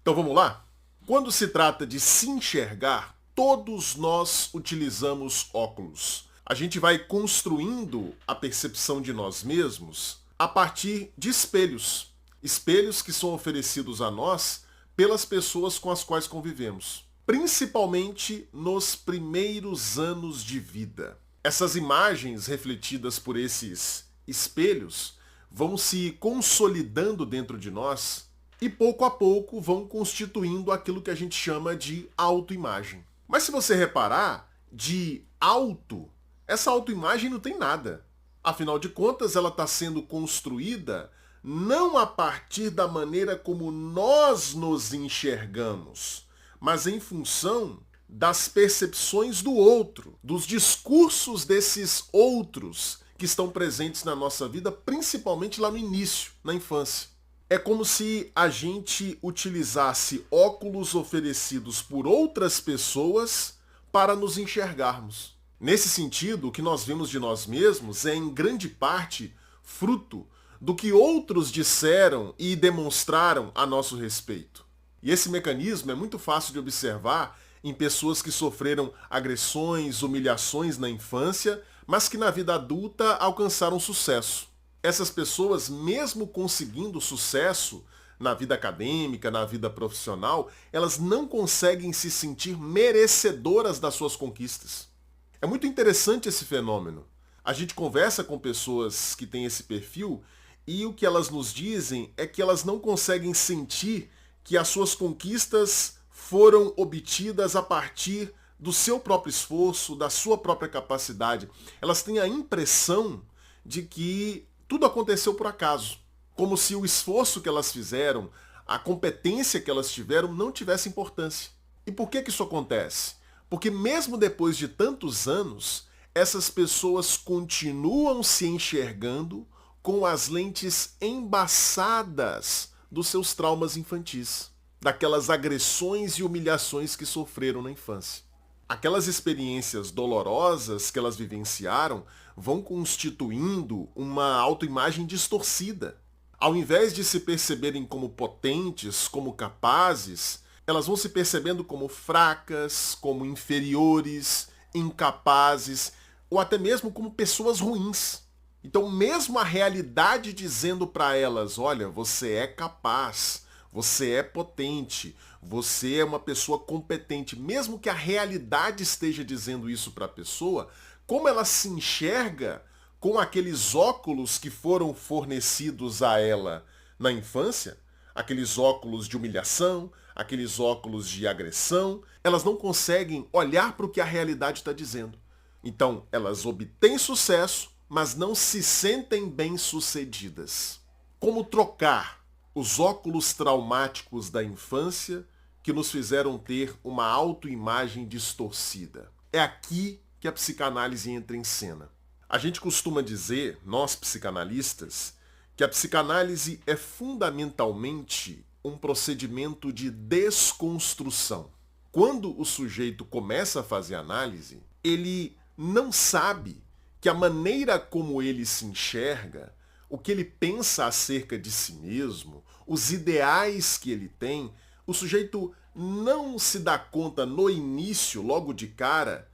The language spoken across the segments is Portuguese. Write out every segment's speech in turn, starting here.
Então vamos lá? Quando se trata de se enxergar, todos nós utilizamos óculos. A gente vai construindo a percepção de nós mesmos a partir de espelhos. Espelhos que são oferecidos a nós pelas pessoas com as quais convivemos, principalmente nos primeiros anos de vida. Essas imagens refletidas por esses espelhos vão se consolidando dentro de nós e pouco a pouco vão constituindo aquilo que a gente chama de autoimagem. Mas se você reparar, de auto, essa autoimagem não tem nada. Afinal de contas, ela está sendo construída não a partir da maneira como nós nos enxergamos, mas em função das percepções do outro, dos discursos desses outros que estão presentes na nossa vida, principalmente lá no início, na infância. É como se a gente utilizasse óculos oferecidos por outras pessoas para nos enxergarmos. Nesse sentido, o que nós vemos de nós mesmos é, em grande parte, fruto do que outros disseram e demonstraram a nosso respeito. E esse mecanismo é muito fácil de observar em pessoas que sofreram agressões, humilhações na infância, mas que na vida adulta alcançaram sucesso. Essas pessoas, mesmo conseguindo sucesso na vida acadêmica, na vida profissional, elas não conseguem se sentir merecedoras das suas conquistas. É muito interessante esse fenômeno. A gente conversa com pessoas que têm esse perfil e o que elas nos dizem é que elas não conseguem sentir que as suas conquistas foram obtidas a partir do seu próprio esforço, da sua própria capacidade. Elas têm a impressão de que tudo aconteceu por acaso, como se o esforço que elas fizeram, a competência que elas tiveram não tivesse importância. E por que isso acontece? Porque mesmo depois de tantos anos, essas pessoas continuam se enxergando com as lentes embaçadas dos seus traumas infantis, daquelas agressões e humilhações que sofreram na infância. Aquelas experiências dolorosas que elas vivenciaram vão constituindo uma autoimagem distorcida. Ao invés de se perceberem como potentes, como capazes, elas vão se percebendo como fracas, como inferiores, incapazes, ou até mesmo como pessoas ruins. Então, mesmo a realidade dizendo para elas, olha, você é capaz, você é potente, você é uma pessoa competente, mesmo que a realidade esteja dizendo isso para a pessoa, como ela se enxerga com aqueles óculos que foram fornecidos a ela na infância, aqueles óculos de humilhação, aqueles óculos de agressão, elas não conseguem olhar para o que a realidade está dizendo. Então, elas obtêm sucesso, mas não se sentem bem-sucedidas. Como trocar os óculos traumáticos da infância que nos fizeram ter uma autoimagem distorcida? É aqui que a psicanálise entra em cena. A gente costuma dizer, nós psicanalistas, que a psicanálise é fundamentalmente um procedimento de desconstrução. Quando o sujeito começa a fazer análise, ele não sabe que a maneira como ele se enxerga, o que ele pensa acerca de si mesmo, os ideais que ele tem, o sujeito não se dá conta no início, logo de cara,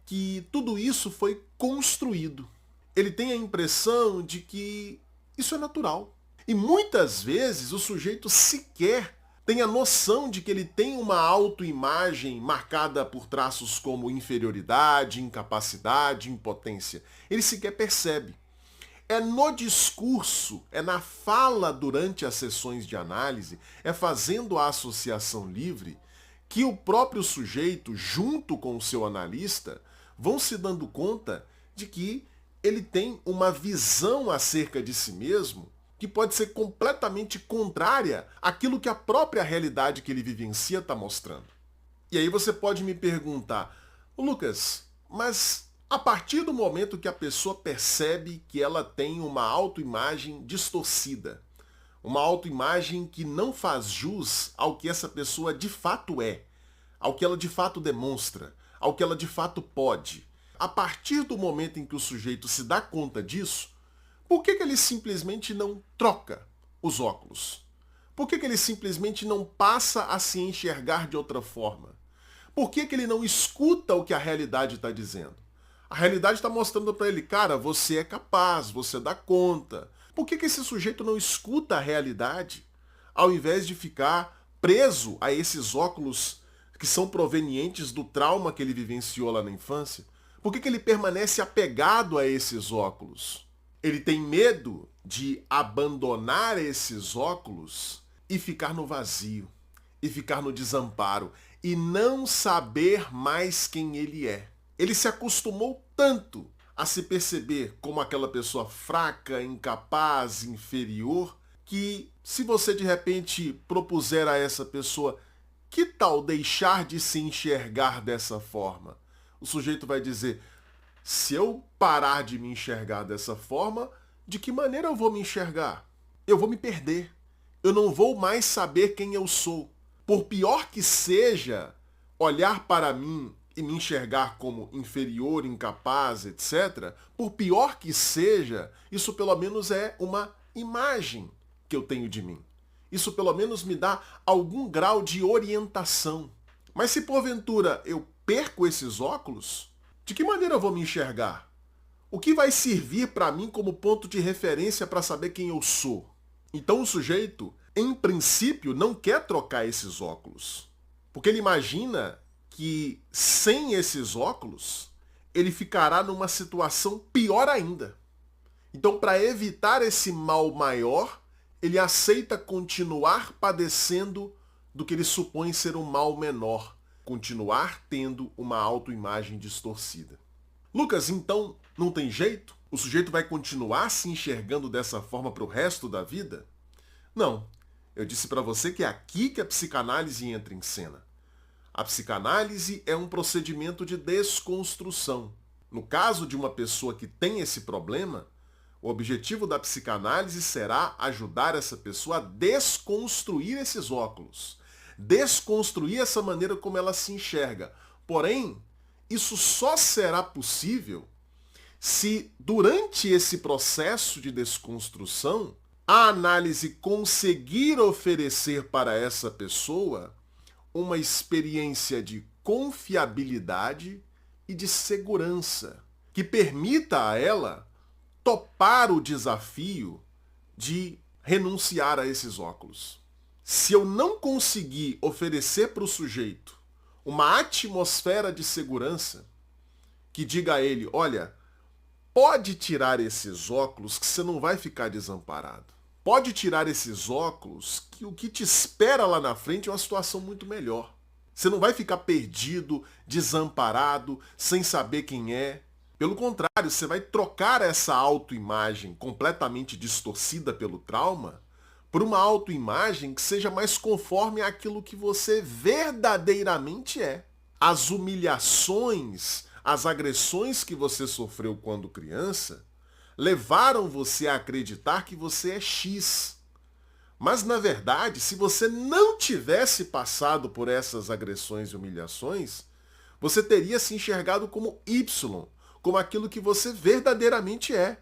que tudo isso foi construído. Ele tem a impressão de que isso é natural. E muitas vezes o sujeito sequer tem a noção de que ele tem uma autoimagem marcada por traços como inferioridade, incapacidade, impotência. Ele sequer percebe. É no discurso, é na fala durante as sessões de análise, é fazendo a associação livre, que o próprio sujeito, junto com o seu analista, vão se dando conta de que ele tem uma visão acerca de si mesmo que pode ser completamente contrária àquilo que a própria realidade que ele vivencia está mostrando. E aí você pode me perguntar, Lucas, mas a partir do momento que a pessoa percebe que ela tem uma autoimagem distorcida, uma autoimagem que não faz jus ao que essa pessoa de fato é, ao que ela de fato demonstra, ao que ela de fato pode, a partir do momento em que o sujeito se dá conta disso, por que ele simplesmente não troca os óculos? Por que ele simplesmente não passa a se enxergar de outra forma? Por que ele não escuta o que a realidade está dizendo? A realidade está mostrando para ele, cara, você é capaz, você dá conta. Por que esse sujeito não escuta a realidade, ao invés de ficar preso a esses óculos que são provenientes do trauma que ele vivenciou lá na infância? Por que ele permanece apegado a esses óculos? Ele tem medo de abandonar esses óculos e ficar no vazio, e ficar no desamparo, e não saber mais quem ele é. Ele se acostumou tanto a se perceber como aquela pessoa fraca, incapaz, inferior, que se você de repente propuser a essa pessoa, que tal deixar de se enxergar dessa forma? O sujeito vai dizer, se eu parar de me enxergar dessa forma, de que maneira eu vou me enxergar? Eu vou me perder. Eu não vou mais saber quem eu sou. Por pior que seja olhar para mim e me enxergar como inferior, incapaz, etc., por pior que seja, isso pelo menos é uma imagem que eu tenho de mim. Isso pelo menos me dá algum grau de orientação. Mas se porventura eu perco esses óculos, de que maneira eu vou me enxergar? O que vai servir para mim como ponto de referência para saber quem eu sou? Então o sujeito, em princípio, não quer trocar esses óculos. Porque ele imagina que sem esses óculos, ele ficará numa situação pior ainda. Então, para evitar esse mal maior, ele aceita continuar padecendo do que ele supõe ser um mal menor, continuar tendo uma autoimagem distorcida. Lucas, então, não tem jeito? O sujeito vai continuar se enxergando dessa forma para o resto da vida? Não. Eu disse para você que é aqui que a psicanálise entra em cena. A psicanálise é um procedimento de desconstrução. No caso de uma pessoa que tem esse problema, o objetivo da psicanálise será ajudar essa pessoa a desconstruir esses óculos, desconstruir essa maneira como ela se enxerga. Porém, isso só será possível se, durante esse processo de desconstrução, a análise conseguir oferecer para essa pessoa uma experiência de confiabilidade e de segurança, que permita a ela topar o desafio de renunciar a esses óculos. Se eu não conseguir oferecer para o sujeito uma atmosfera de segurança que diga a ele, olha, pode tirar esses óculos que você não vai ficar desamparado. Pode tirar esses óculos que o que te espera lá na frente é uma situação muito melhor. Você não vai ficar perdido, desamparado, sem saber quem é. Pelo contrário, você vai trocar essa autoimagem completamente distorcida pelo trauma por uma autoimagem que seja mais conforme àquilo que você verdadeiramente é. As humilhações, as agressões que você sofreu quando criança levaram você a acreditar que você é X. Mas, na verdade, se você não tivesse passado por essas agressões e humilhações, você teria se enxergado como Y, como aquilo que você verdadeiramente é.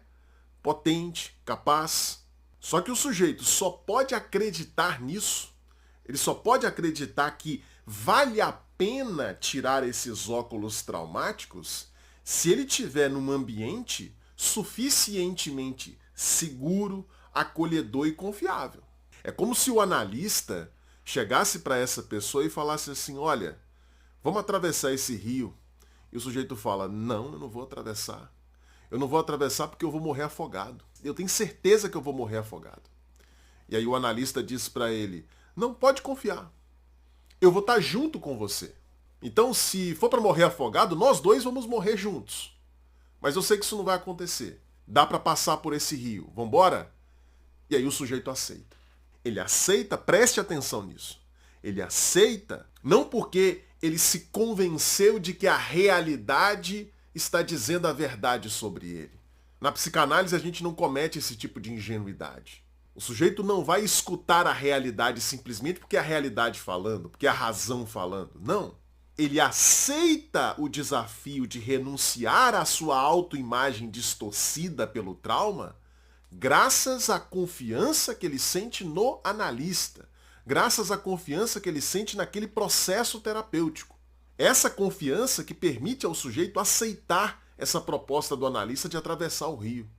Potente, capaz. Só que o sujeito só pode acreditar nisso, ele só pode acreditar que vale a pena tirar esses óculos traumáticos se ele estiver num ambiente suficientemente seguro, acolhedor e confiável. É como se o analista chegasse para essa pessoa e falasse assim, olha, vamos atravessar esse rio. E o sujeito fala, não, eu não vou atravessar. Eu não vou atravessar porque eu vou morrer afogado. Eu tenho certeza que eu vou morrer afogado. E aí o analista diz para ele, não, pode confiar. Eu vou estar junto com você. Então, se for para morrer afogado, nós dois vamos morrer juntos. Mas eu sei que isso não vai acontecer. Dá para passar por esse rio. Vambora? E aí o sujeito aceita. Ele aceita, preste atenção nisso. Ele aceita não porque ele se convenceu de que a realidade está dizendo a verdade sobre ele. Na psicanálise a gente não comete esse tipo de ingenuidade. O sujeito não vai escutar a realidade simplesmente porque é a realidade falando, porque é a razão falando. Não. Ele aceita o desafio de renunciar à sua autoimagem distorcida pelo trauma graças à confiança que ele sente no analista, graças à confiança que ele sente naquele processo terapêutico. Essa confiança que permite ao sujeito aceitar essa proposta do analista de atravessar o rio,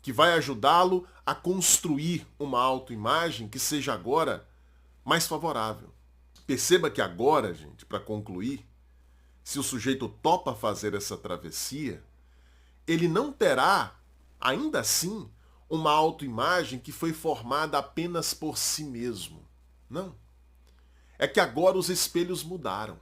que vai ajudá-lo a construir uma autoimagem que seja agora mais favorável. Perceba que agora, gente, para concluir, se o sujeito topa fazer essa travessia, ele não terá, ainda assim, uma autoimagem que foi formada apenas por si mesmo. Não. É que agora os espelhos mudaram.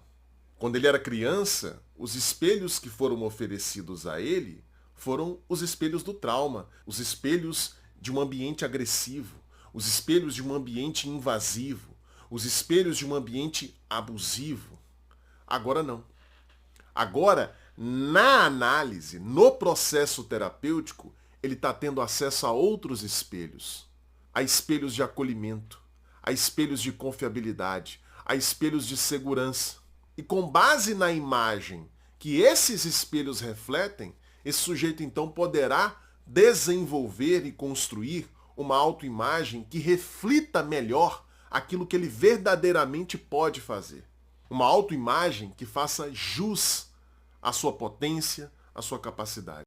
Quando ele era criança, os espelhos que foram oferecidos a ele foram os espelhos do trauma, os espelhos de um ambiente agressivo, os espelhos de um ambiente invasivo, os espelhos de um ambiente abusivo. Agora não. Agora, na análise, no processo terapêutico, ele está tendo acesso a outros espelhos. A espelhos de acolhimento, a espelhos de confiabilidade, a espelhos de segurança. E com base na imagem que esses espelhos refletem, esse sujeito então poderá desenvolver e construir uma autoimagem que reflita melhor aquilo que ele verdadeiramente pode fazer. Uma autoimagem que faça jus à sua potência, à sua capacidade.